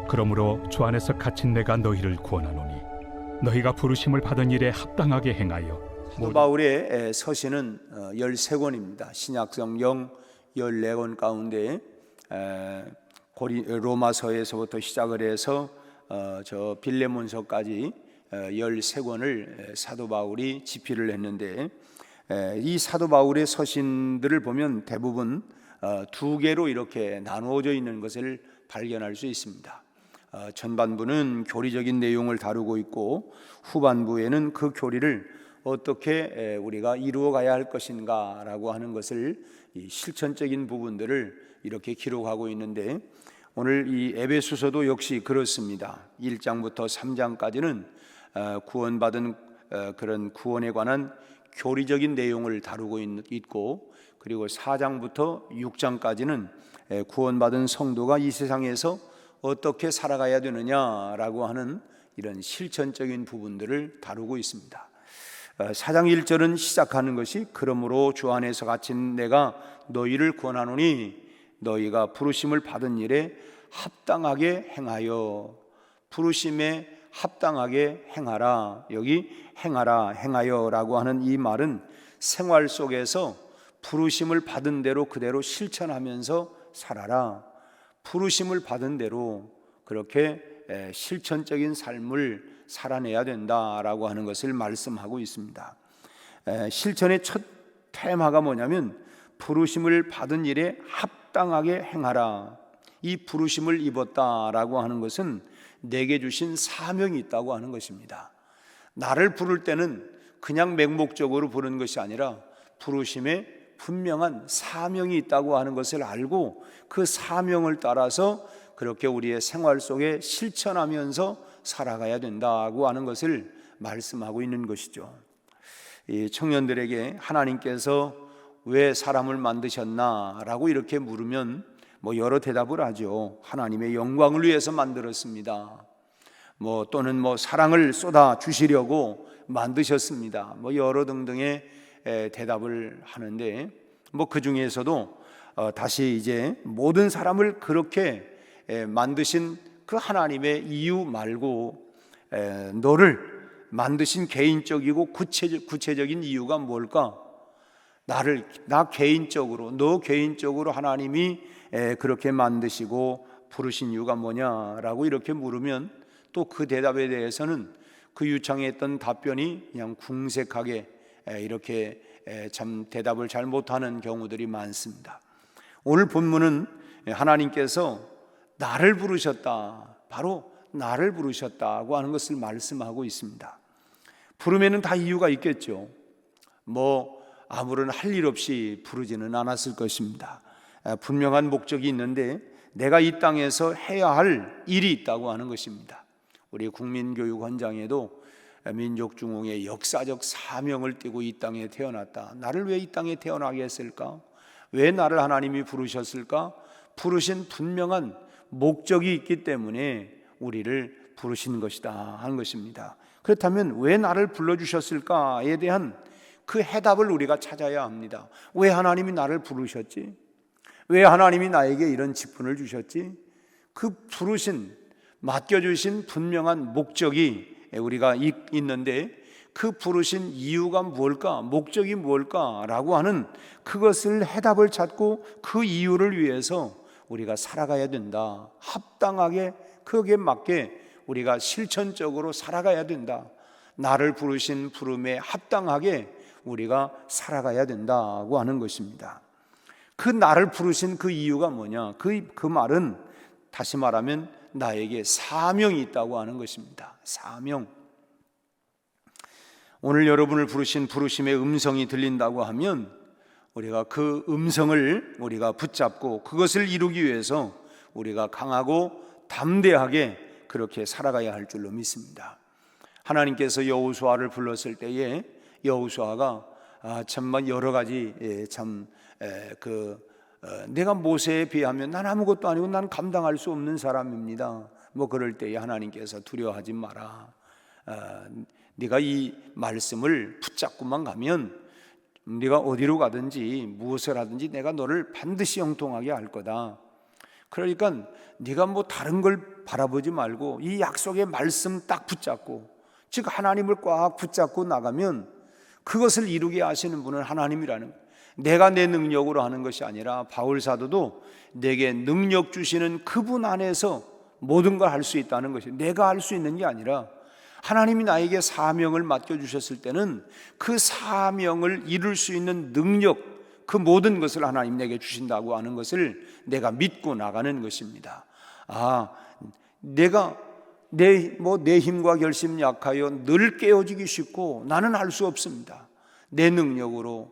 그러므로 주 안에서 갇힌 내가 너희를 구원하노니 너희가 부르심을 받은 일에 합당하게 행하여. 사도 바울의 서신은 13권입니다. 신약성경 14권 가운데 로마서에서부터 시작을 해서 저 빌레몬서까지 13권을 사도 바울이 집필을 했는데, 이 사도 바울의 서신들을 보면 대부분 두 개로 이렇게 나누어져 있는 것을 발견할 수 있습니다. 전반부는 교리적인 내용을 다루고 있고, 후반부에는 그 교리를 어떻게 우리가 이루어 가야 할 것인가 라고 하는 것을, 이 실천적인 부분들을 이렇게 기록하고 있는데, 오늘 이 에베소서도 역시 그렇습니다. 1장부터 3장까지는 구원받은 그런 구원에 관한 교리적인 내용을 다루고 있고, 그리고 4장부터 6장까지는 구원받은 성도가 이 세상에서 어떻게 살아가야 되느냐라고 하는 이런 실천적인 부분들을 다루고 있습니다. 4장 1절은 시작하는 것이 그러므로 주 안에서 갇힌 내가 너희를 구원하노니 너희가 부르심을 받은 일에 합당하게 행하여. 부르심에 합당하게 행하라. 여기 행하라, 행하여라고 하는 이 말은 생활 속에서 부르심을 받은 대로 그대로 실천하면서 살아라. 부르심을 받은 대로 그렇게 실천적인 삶을 살아내야 된다라고 하는 것을 말씀하고 있습니다. 실천의 첫 테마가 뭐냐면 부르심을 받은 일에 합당하게 행하라. 이 부르심을 입었다라고 하는 것은 내게 주신 사명이 있다고 하는 것입니다. 나를 부를 때는 그냥 맹목적으로 부르는 것이 아니라 부르심에 분명한 사명이 있다고 하는 것을 알고 그 사명을 따라서 그렇게 우리의 생활 속에 실천하면서 살아가야 된다고 하는 것을 말씀하고 있는 것이죠. 이 청년들에게 하나님께서 왜 사람을 만드셨나라고 이렇게 물으면 여러 대답을 하죠. 하나님의 영광을 위해서 만들었습니다. 또는 사랑을 쏟아 주시려고 만드셨습니다. 여러 등등의 대답을 하는데, 그 중에서도 다시 이제 모든 사람을 그렇게 만드신 그 하나님의 이유 말고 너를 만드신 개인적이고 구체적인 이유가 뭘까? 나 개인적으로, 너 개인적으로 하나님이 그렇게 만드시고 부르신 이유가 뭐냐라고 이렇게 물으면 또 그 대답에 대해서는 그 유창했던 답변이 그냥 궁색하게 이렇게 참 대답을 잘 못하는 경우들이 많습니다. 오늘 본문은 하나님께서 나를 부르셨다, 바로 나를 부르셨다고 하는 것을 말씀하고 있습니다. 부름에는 다 이유가 있겠죠. 아무런 할 일 없이 부르지는 않았을 것입니다. 분명한 목적이 있는데 내가 이 땅에서 해야 할 일이 있다고 하는 것입니다. 우리 국민교육원장에도 민족중흥의 역사적 사명을 띠고 이 땅에 태어났다. 나를 왜 이 땅에 태어나게 했을까? 왜 나를 하나님이 부르셨을까? 부르신 분명한 목적이 있기 때문에 우리를 부르신 것이다 하는 것입니다. 그렇다면 왜 나를 불러주셨을까에 대한 그 해답을 우리가 찾아야 합니다. 왜 하나님이 나를 부르셨지? 왜 하나님이 나에게 이런 직분을 주셨지? 그 부르신, 맡겨주신 분명한 목적이 우리가 있는데 그 부르신 이유가 뭘까? 목적이 뭘까? 라고 하는 그것을 해답을 찾고 그 이유를 위해서 우리가 살아가야 된다. 합당하게 거기에 맞게 우리가 실천적으로 살아가야 된다. 나를 부르신 부름에 합당하게 우리가 살아가야 된다고 하는 것입니다. 그 나를 부르신 그 이유가 뭐냐? 그 말은 다시 말하면 나에게 사명이 있다고 하는 것입니다. 사명. 오늘 여러분을 부르신 부르심의 음성이 들린다고 하면 우리가 그 음성을 우리가 붙잡고 그것을 이루기 위해서 우리가 강하고 담대하게 그렇게 살아가야 할 줄로 믿습니다. 하나님께서 여호수아를 불렀을 때에 여호수아가 정말 여러 가지 내가 모세에 비하면 난 아무것도 아니고 난 감당할 수 없는 사람입니다. 그럴 때에 하나님께서 두려워하지 마라. 네가 이 말씀을 붙잡고만 가면 네가 어디로 가든지 무엇을 하든지 내가 너를 반드시 형통하게 할 거다. 그러니까 네가 뭐 다른 걸 바라보지 말고 이 약속의 말씀 딱 붙잡고, 즉 하나님을 꽉 붙잡고 나가면 그것을 이루게 하시는 분은 하나님이라는 거예요. 내가 내 능력으로 하는 것이 아니라 바울 사도도 내게 능력 주시는 그분 안에서 모든 걸 할 수 있다는 것이, 내가 할 수 있는 게 아니라 하나님이 나에게 사명을 맡겨주셨을 때는 그 사명을 이룰 수 있는 능력, 그 모든 것을 하나님 내게 주신다고 하는 것을 내가 믿고 나가는 것입니다. 내가 내 힘과 결심 약하여 늘 깨어지기 쉽고 나는 할 수 없습니다. 내 능력으로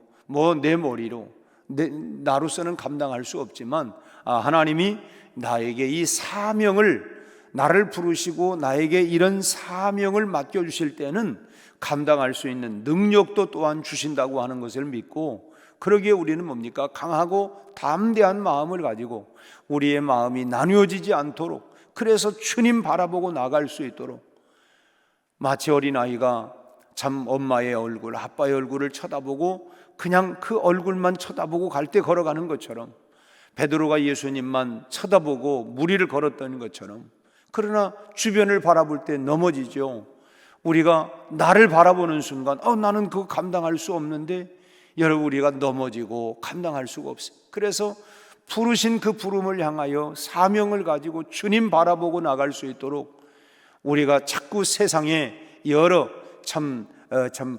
내 머리로 나로서는 감당할 수 없지만 하나님이 나에게 이 사명을, 나를 부르시고 나에게 이런 사명을 맡겨주실 때는 감당할 수 있는 능력도 또한 주신다고 하는 것을 믿고, 그러기에 우리는 뭡니까? 강하고 담대한 마음을 가지고 우리의 마음이 나뉘어지지 않도록, 그래서 주님 바라보고 나갈 수 있도록, 마치 어린아이가 참 엄마의 얼굴, 아빠의 얼굴을 쳐다보고 그냥 그 얼굴만 쳐다보고 갈 때 걸어가는 것처럼, 베드로가 예수님만 쳐다보고 무리를 걸었던 것처럼, 그러나 주변을 바라볼 때 넘어지죠. 우리가 나를 바라보는 순간 나는 그거 감당할 수 없는데, 여러분 우리가 넘어지고 감당할 수가 없어요. 그래서 부르신 그 부름을 향하여 사명을 가지고 주님 바라보고 나갈 수 있도록 우리가 자꾸 세상에 여러 참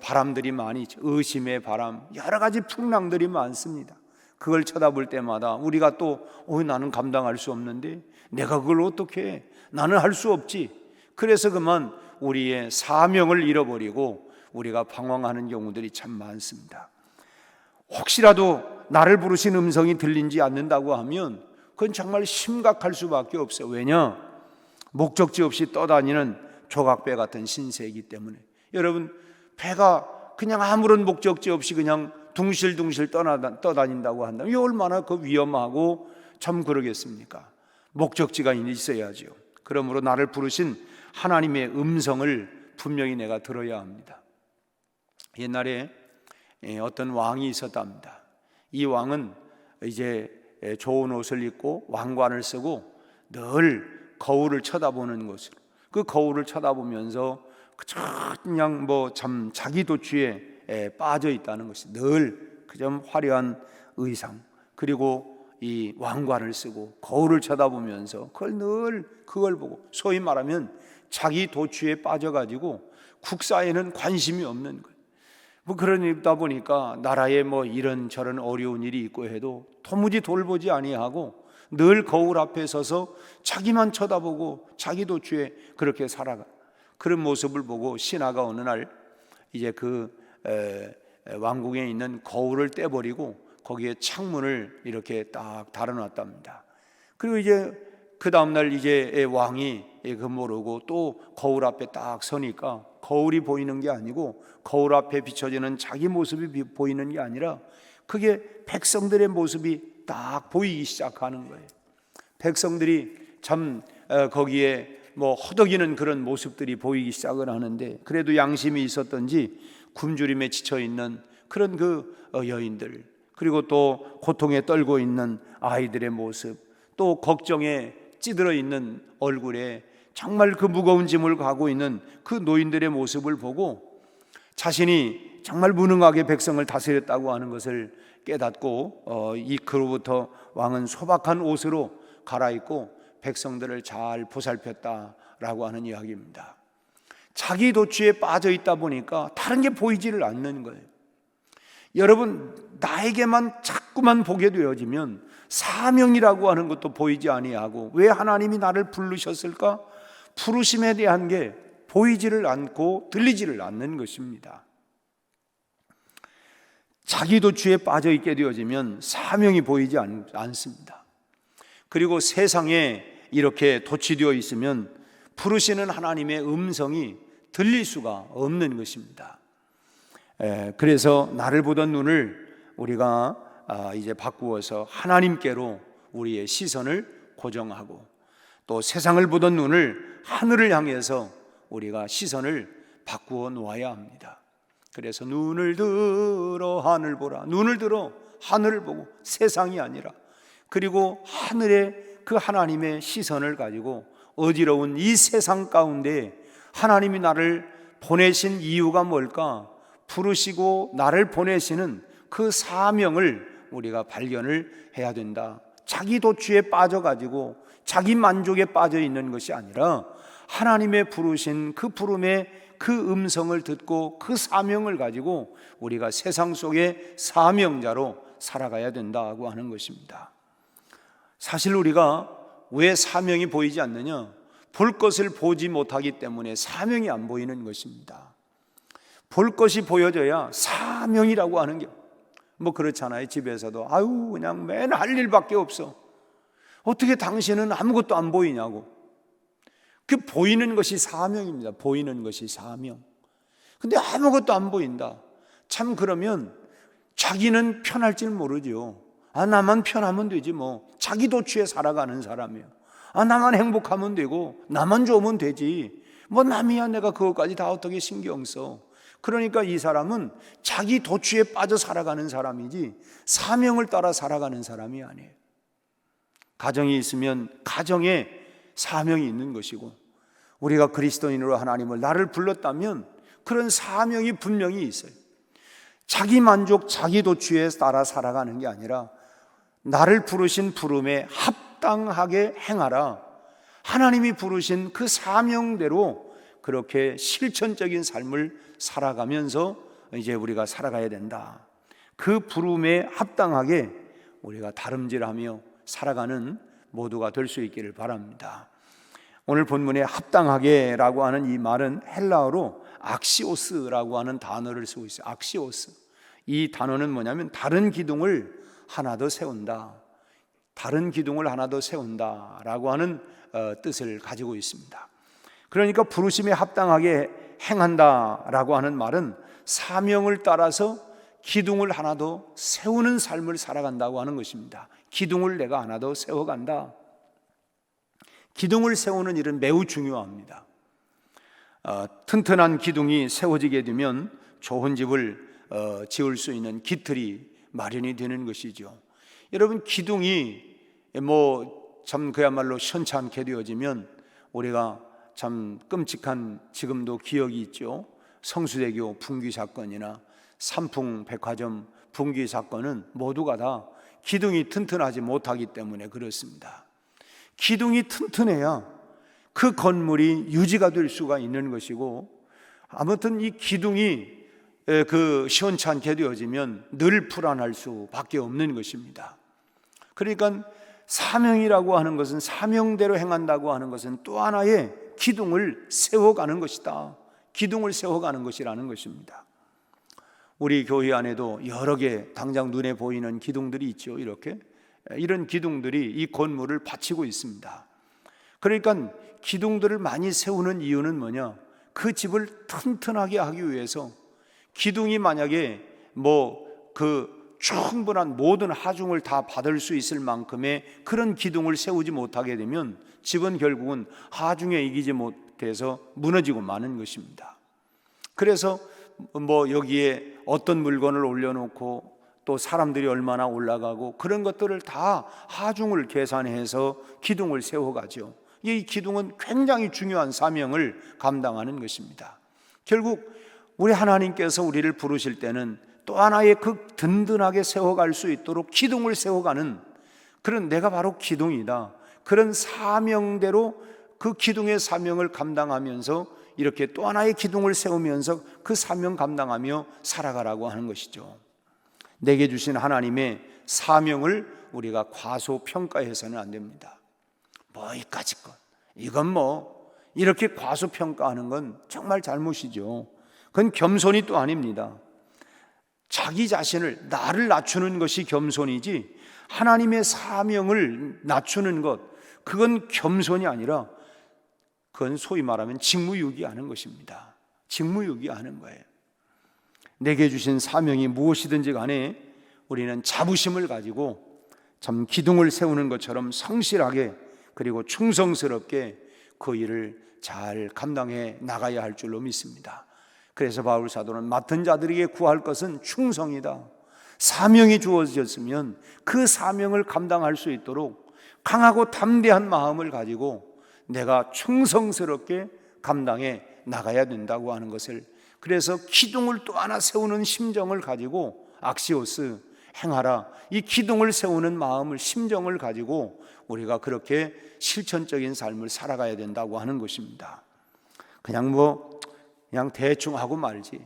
바람들이 많이 있죠. 의심의 바람, 여러 가지 풍랑들이 많습니다. 그걸 쳐다볼 때마다 우리가 또 나는 감당할 수 없는데, 내가 그걸 어떻게 해? 나는 할 수 없지. 그래서 그만 우리의 사명을 잃어버리고 우리가 방황하는 경우들이 참 많습니다. 혹시라도 나를 부르신 음성이 들리지 않는다고 하면 그건 정말 심각할 수밖에 없어요. 왜냐? 목적지 없이 떠다니는 조각배 같은 신세이기 때문에. 여러분, 배가 그냥 아무런 목적지 없이 그냥 둥실둥실 떠다닌다고 한다면 이게 얼마나 그 위험하고 참 그러겠습니까? 목적지가 있어야죠. 그러므로 나를 부르신 하나님의 음성을 분명히 내가 들어야 합니다. 옛날에 어떤 왕이 있었답니다. 이 왕은 이제 좋은 옷을 입고 왕관을 쓰고 늘 거울을 쳐다보는 것으로, 그 거울을 쳐다보면서 그냥 참 자기 도취에 빠져 있다는 것이, 늘 그저 화려한 의상, 그리고 이 왕관을 쓰고 거울을 쳐다보면서 그걸 보고, 소위 말하면 자기 도취에 빠져가지고 국사에는 관심이 없는 거예요. 그러다 보니까 나라에 이런저런 어려운 일이 있고 해도 도무지 돌보지 아니하고 늘 거울 앞에 서서 자기만 쳐다보고 자기 도취에 그렇게 살아가. 그런 모습을 보고 신하가 어느 날 이제 왕궁에 있는 거울을 떼버리고 거기에 창문을 이렇게 딱 달아놨답니다. 그리고 이제 그 다음날 이제 왕이 모르고 또 거울 앞에 딱 서니까 거울이 보이는 게 아니고, 거울 앞에 비춰지는 자기 모습이 보이는 게 아니라 그게 백성들의 모습이 딱 보이기 시작하는 거예요. 백성들이 참 거기에 허덕이는 그런 모습들이 보이기 시작을 하는데, 그래도 양심이 있었던지 굶주림에 지쳐있는 그런 여인들, 그리고 또 고통에 떨고 있는 아이들의 모습, 또 걱정에 찌들어 있는 얼굴에 정말 그 무거운 짐을 가고 있는 그 노인들의 모습을 보고 자신이 정말 무능하게 백성을 다스렸다고 하는 것을 깨닫고 그로부터 왕은 소박한 옷으로 갈아입고 백성들을 잘 보살폈다라고 하는 이야기입니다. 자기 도취에 빠져 있다 보니까 다른 게 보이지를 않는 거예요. 여러분, 나에게만 자꾸만 보게 되어지면 사명이라고 하는 것도 보이지 아니하고, 왜 하나님이 나를 부르셨을까? 부르심에 대한 게 보이지를 않고 들리지를 않는 것입니다. 자기 도취에 빠져 있게 되어지면 사명이 보이지 않습니다. 그리고 세상에 이렇게 도취되어 있으면 부르시는 하나님의 음성이 들릴 수가 없는 것입니다. 그래서 나를 보던 눈을 우리가 이제 바꾸어서 하나님께로 우리의 시선을 고정하고, 또 세상을 보던 눈을 하늘을 향해서 우리가 시선을 바꾸어 놓아야 합니다. 그래서 눈을 들어 하늘 보라. 눈을 들어 하늘을 보고, 세상이 아니라, 그리고 하늘의 그 하나님의 시선을 가지고 어지러운 이 세상 가운데 하나님이 나를 보내신 이유가 뭘까? 부르시고 나를 보내시는 그 사명을 우리가 발견을 해야 된다. 자기 도취에 빠져가지고 자기 만족에 빠져 있는 것이 아니라 하나님의 부르신 그 부름의 그 음성을 듣고 그 사명을 가지고 우리가 세상 속의 사명자로 살아가야 된다고 하는 것입니다. 사실 우리가 왜 사명이 보이지 않느냐? 볼 것을 보지 못하기 때문에 사명이 안 보이는 것입니다. 볼 것이 보여져야 사명이라고 하는 게 뭐 그렇잖아요. 집에서도 아유 그냥 맨 할 일밖에 없어. 어떻게 당신은 아무것도 안 보이냐고. 그 보이는 것이 사명입니다. 보이는 것이 사명. 근데 아무것도 안 보인다. 참 그러면 자기는 편할 줄 모르죠. 아 나만 편하면 되지 뭐. 자기 도취에 살아가는 사람이에요. 아 나만 행복하면 되고 나만 좋으면 되지 뭐 남이야 내가 그것까지 다 어떻게 신경 써. 그러니까 이 사람은 자기 도취에 빠져 살아가는 사람이지 사명을 따라 살아가는 사람이 아니에요. 가정이 있으면 가정에 사명이 있는 것이고, 우리가 그리스도인으로 하나님을 나를 불렀다면 그런 사명이 분명히 있어요. 자기 만족, 자기 도취에 따라 살아가는 게 아니라 나를 부르신 부름에 합당하게 행하라. 하나님이 부르신 그 사명대로 그렇게 실천적인 삶을 살아가면서 이제 우리가 살아가야 된다. 그 부름에 합당하게 우리가 다름질하며 살아가는 모두가 될 수 있기를 바랍니다. 오늘 본문에 합당하게라고 하는 이 말은 헬라어로 악시오스라고 하는 단어를 쓰고 있어요. 악시오스. 이 단어는 뭐냐면 다른 기둥을 하나 더 세운다. 다른 기둥을 하나 더 세운다라고 하는 뜻을 가지고 있습니다. 그러니까 부르심에 합당하게 행한다라고 하는 말은 사명을 따라서 기둥을 하나 더 세우는 삶을 살아간다고 하는 것입니다. 기둥을 내가 하나 더 세워간다. 기둥을 세우는 일은 매우 중요합니다. 튼튼한 기둥이 세워지게 되면 좋은 집을 지을 수 있는 기틀이 마련이 되는 것이죠. 여러분 기둥이 참 그야말로 현찮게 되어지면 우리가 참 끔찍한 지금도 기억이 있죠. 성수대교 붕괴 사건이나 삼풍 백화점 붕괴 사건은 모두가 다 기둥이 튼튼하지 못하기 때문에 그렇습니다. 기둥이 튼튼해야 그 건물이 유지가 될 수가 있는 것이고, 아무튼 이 기둥이 시원찮게 되어지면 늘 불안할 수밖에 없는 것입니다. 그러니까 사명이라고 하는 것은, 사명대로 행한다고 하는 것은 또 하나의 기둥을 세워가는 것이다. 기둥을 세워가는 것이라는 것입니다. 우리 교회 안에도 여러 개 당장 눈에 보이는 기둥들이 있죠. 이런 기둥들이 이 건물을 받치고 있습니다. 그러니까 기둥들을 많이 세우는 이유는 뭐냐? 그 집을 튼튼하게 하기 위해서 기둥이 만약에 충분한 모든 하중을 다 받을 수 있을 만큼의 그런 기둥을 세우지 못하게 되면 집은 결국은 하중에 이기지 못해서 무너지고 마는 것입니다. 그래서 여기에 어떤 물건을 올려놓고 또 사람들이 얼마나 올라가고 그런 것들을 다 하중을 계산해서 기둥을 세워가죠. 이 기둥은 굉장히 중요한 사명을 감당하는 것입니다. 결국 우리 하나님께서 우리를 부르실 때는 또 하나의 그 든든하게 세워갈 수 있도록 기둥을 세워가는, 그런 내가 바로 기둥이다, 그런 사명대로 그 기둥의 사명을 감당하면서 이렇게 또 하나의 기둥을 세우면서 그 사명 감당하며 살아가라고 하는 것이죠. 내게 주신 하나님의 사명을 우리가 과소평가해서는 안 됩니다. 이까짓 것, 이건 이렇게 과소평가하는 건 정말 잘못이죠. 그건 겸손이 또 아닙니다. 자기 자신을, 나를 낮추는 것이 겸손이지 하나님의 사명을 낮추는 것, 그건 겸손이 아니라 그건 소위 말하면 직무유기하는 것입니다. 직무유기하는 거예요. 내게 주신 사명이 무엇이든지 간에 우리는 자부심을 가지고 참 기둥을 세우는 것처럼 성실하게 그리고 충성스럽게 그 일을 잘 감당해 나가야 할 줄로 믿습니다. 그래서 바울 사도는 맡은 자들에게 구할 것은 충성이다. 사명이 주어졌으면 그 사명을 감당할 수 있도록 강하고 담대한 마음을 가지고 내가 충성스럽게 감당해 나가야 된다고 하는 것을, 그래서 기둥을 또 하나 세우는 심정을 가지고 악시오스 행하라, 이 기둥을 세우는 마음을, 심정을 가지고 우리가 그렇게 실천적인 삶을 살아가야 된다고 하는 것입니다. 그냥 대충 하고 말지,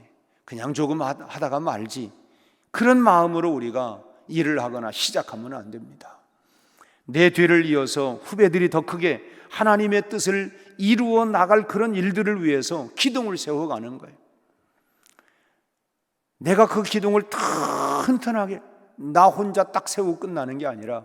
그냥 조금 하다가 말지, 그런 마음으로 우리가 일을 하거나 시작하면 안 됩니다. 내 뒤를 이어서 후배들이 더 크게 하나님의 뜻을 이루어 나갈 그런 일들을 위해서 기둥을 세워가는 거예요. 내가 그 기둥을 튼튼하게 나 혼자 딱 세우고 끝나는 게 아니라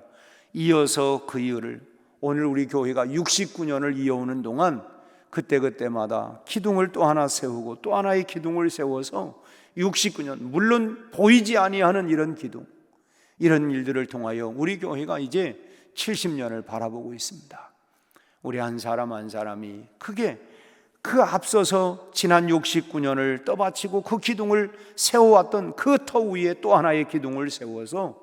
이어서 그 일을, 오늘 우리 교회가 69년을 이어오는 동안 그때마다 기둥을 또 하나 세우고 또 하나의 기둥을 세워서 69년, 물론 보이지 아니하는 이런 기둥, 이런 일들을 통하여 우리 교회가 이제 70년을 바라보고 있습니다. 우리 한 사람 한 사람이 크게 그 앞서서 지난 69년을 떠받치고 그 기둥을 세워왔던 그 터 위에 또 하나의 기둥을 세워서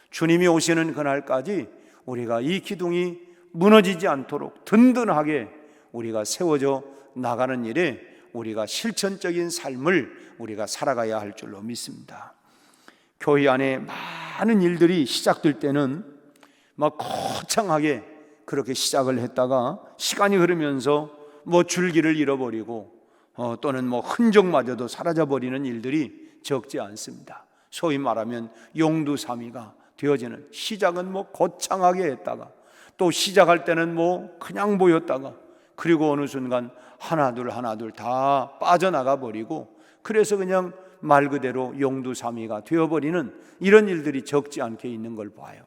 주님이 오시는 그날까지 우리가 이 기둥이 무너지지 않도록 든든하게 우리가 세워져 나가는 일에 우리가 실천적인 삶을 우리가 살아가야 할 줄로 믿습니다. 교회 안에 많은 일들이 시작될 때는 막 거창하게 그렇게 시작을 했다가 시간이 흐르면서 줄기를 잃어버리고 또는 흔적마저도 사라져버리는 일들이 적지 않습니다. 소위 말하면 용두사미가 되어지는, 시작은 거창하게 했다가 또 시작할 때는 그냥 보였다가 그리고 어느 순간 하나둘 다 빠져나가 버리고, 그래서 그냥 말 그대로 용두사미가 되어버리는 이런 일들이 적지 않게 있는 걸 봐요.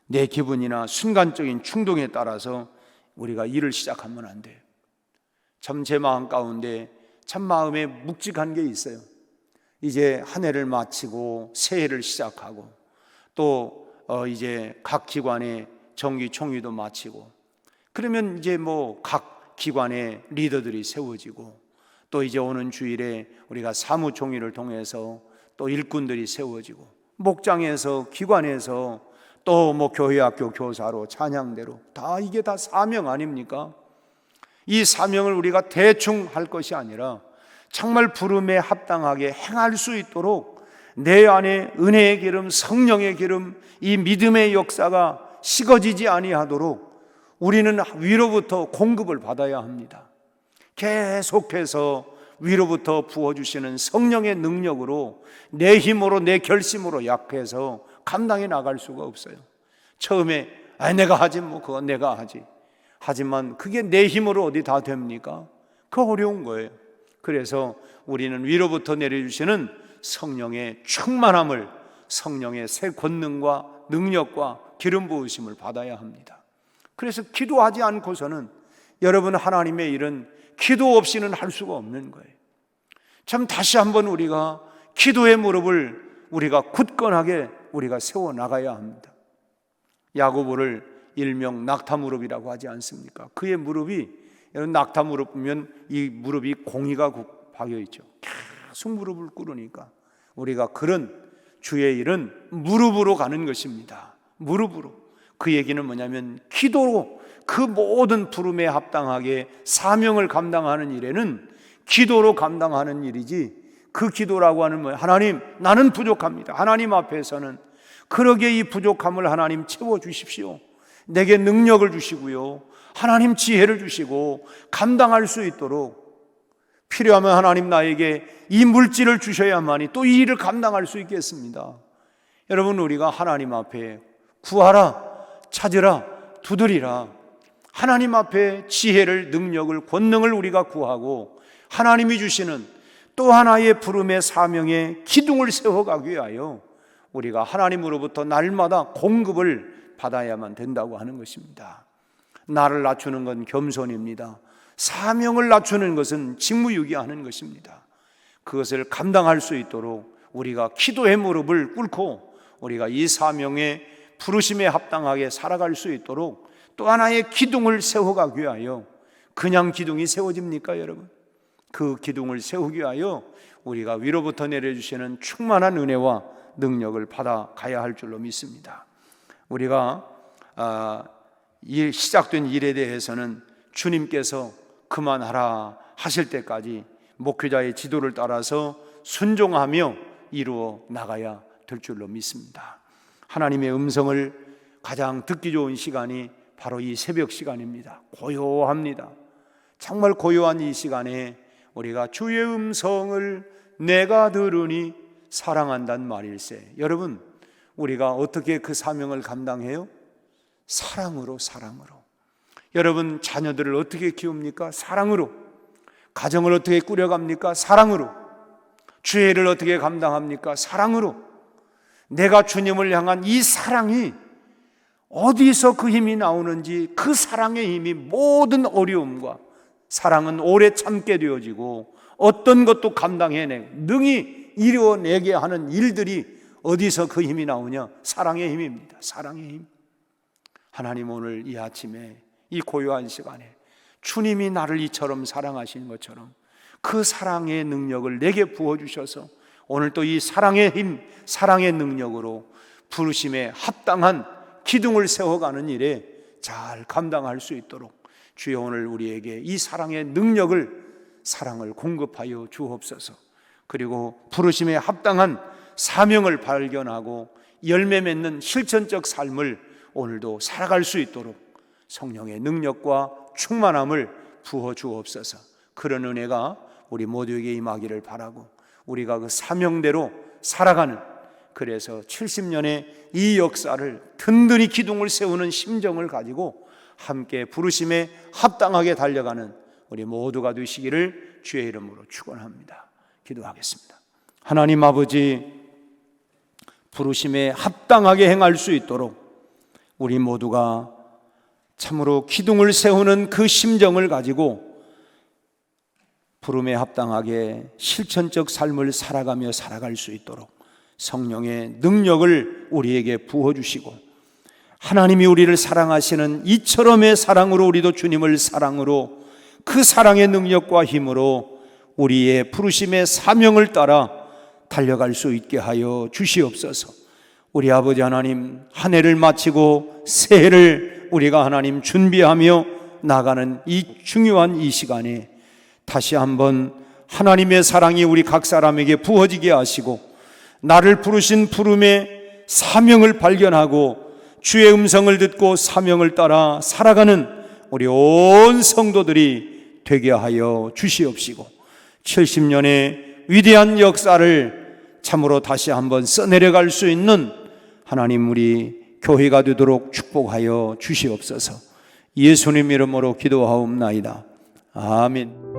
내 기분이나 순간적인 충동에 따라서 우리가 일을 시작하면 안 돼요. 참 제 마음 가운데 참 마음에 묵직한 게 있어요. 이제 한 해를 마치고 새해를 시작하고 또 이제 각 기관의 정기 총회도 마치고 그러면 이제 각 기관의 리더들이 세워지고 또 이제 오는 주일에 우리가 사무총회를 통해서 또 일꾼들이 세워지고 목장에서 기관에서 또 교회학교 교사로 찬양대로 이게 다 사명 아닙니까? 이 사명을 우리가 대충 할 것이 아니라 정말 부름에 합당하게 행할 수 있도록 내 안에 은혜의 기름, 성령의 기름, 이 믿음의 역사가 식어지지 아니하도록 우리는 위로부터 공급을 받아야 합니다. 계속해서 위로부터 부어주시는 성령의 능력으로 내 힘으로 내 결심으로 약해서 감당해 나갈 수가 없어요. 처음에 내가 하지 그건 내가 하지. 하지만 그게 내 힘으로 어디 다 됩니까? 그거 어려운 거예요. 그래서 우리는 위로부터 내려주시는 성령의 충만함을, 성령의 새 권능과 능력과 기름 부으심을 받아야 합니다. 그래서 기도하지 않고서는 여러분 하나님의 일은 기도 없이는 할 수가 없는 거예요. 참 다시 한번 우리가 기도의 무릎을 우리가 굳건하게 우리가 세워 나가야 합니다. 야고보를 일명 낙타 무릎이라고 하지 않습니까? 그의 무릎이, 낙타 무릎 보면 이 무릎이 공이가 박여 있죠. 계속 무릎을 꿇으니까 우리가 그런 주의 일은 무릎으로 가는 것입니다. 무릎으로. 그 얘기는 뭐냐면 기도로 그 모든 부름에 합당하게 사명을 감당하는 일에는 기도로 감당하는 일이지, 그 기도라고 하는 뭐예요? 하나님 나는 부족합니다. 하나님 앞에서는 그러게 이 부족함을 하나님 채워주십시오. 내게 능력을 주시고요, 하나님 지혜를 주시고 감당할 수 있도록, 필요하면 하나님 나에게 이 물질을 주셔야만이 또 이 일을 감당할 수 있겠습니다. 여러분, 우리가 하나님 앞에 구하라, 찾으라, 두드리라, 하나님 앞에 지혜를, 능력을, 권능을 우리가 구하고 하나님이 주시는 또 하나의 부름의 사명의 기둥을 세워가기 위하여 우리가 하나님으로부터 날마다 공급을 받아야만 된다고 하는 것입니다. 나를 낮추는 건 겸손입니다. 사명을 낮추는 것은 직무유기하는 것입니다. 그것을 감당할 수 있도록 우리가 기도의 무릎을 꿇고 우리가 이 사명의 부르심에 합당하게 살아갈 수 있도록 또 하나의 기둥을 세워가기 위하여, 그냥 기둥이 세워집니까 여러분? 그 기둥을 세우기 위하여 우리가 위로부터 내려주시는 충만한 은혜와 능력을 받아가야 할 줄로 믿습니다. 우리가 시작된 일에 대해서는 주님께서 그만하라 하실 때까지 목회자의 지도를 따라서 순종하며 이루어 나가야 될 줄로 믿습니다. 하나님의 음성을 가장 듣기 좋은 시간이 바로 이 새벽 시간입니다. 고요합니다. 정말 고요한 이 시간에 우리가 주의 음성을 내가 들으니 사랑한단 말일세. 여러분, 우리가 어떻게 그 사명을 감당해요? 사랑으로. 여러분, 자녀들을 어떻게 키웁니까? 사랑으로. 가정을 어떻게 꾸려갑니까? 사랑으로. 주의를 어떻게 감당합니까? 사랑으로. 내가 주님을 향한 이 사랑이 어디서 그 힘이 나오는지, 그 사랑의 힘이 모든 어려움과, 사랑은 오래 참게 되어지고 어떤 것도 감당해내 능히 이루어내게 하는 일들이 어디서 그 힘이 나오냐? 사랑의 힘입니다. 사랑의 힘. 하나님, 오늘 이 아침에 이 고요한 시간에 주님이 나를 이처럼 사랑하신 것처럼 그 사랑의 능력을 내게 부어주셔서 오늘 또 이 사랑의 힘, 사랑의 능력으로 부르심에 합당한 기둥을 세워가는 일에 잘 감당할 수 있도록 주여, 오늘 우리에게 이 사랑의 능력을, 사랑을 공급하여 주옵소서. 그리고 부르심에 합당한 사명을 발견하고 열매 맺는 실천적 삶을 오늘도 살아갈 수 있도록 성령의 능력과 충만함을 부어 주옵소서. 그런 은혜가 우리 모두에게 임하기를 바라고, 우리가 그 사명대로 살아가는, 그래서 70년의 이 역사를 든든히 기둥을 세우는 심정을 가지고 함께 부르심에 합당하게 달려가는 우리 모두가 되시기를 주의 이름으로 축원합니다. 기도하겠습니다. 하나님 아버지, 부르심에 합당하게 행할 수 있도록 우리 모두가 참으로 기둥을 세우는 그 심정을 가지고 부름에 합당하게 실천적 삶을 살아가며 살아갈 수 있도록 성령의 능력을 우리에게 부어주시고, 하나님이 우리를 사랑하시는 이처럼의 사랑으로 우리도 주님을 사랑으로, 그 사랑의 능력과 힘으로 우리의 부르심의 사명을 따라 달려갈 수 있게 하여 주시옵소서. 우리 아버지 하나님, 한 해를 마치고 새해를 우리가 하나님 준비하며 나가는 이 중요한 이 시간에 다시 한번 하나님의 사랑이 우리 각 사람에게 부어지게 하시고, 나를 부르신 부름의 사명을 발견하고 주의 음성을 듣고 사명을 따라 살아가는 우리 온 성도들이 되게 하여 주시옵시고, 70년의 위대한 역사를 참으로 다시 한번 써내려갈 수 있는 하나님, 우리 교회가 되도록 축복하여 주시옵소서. 예수님 이름으로 기도하옵나이다. 아멘.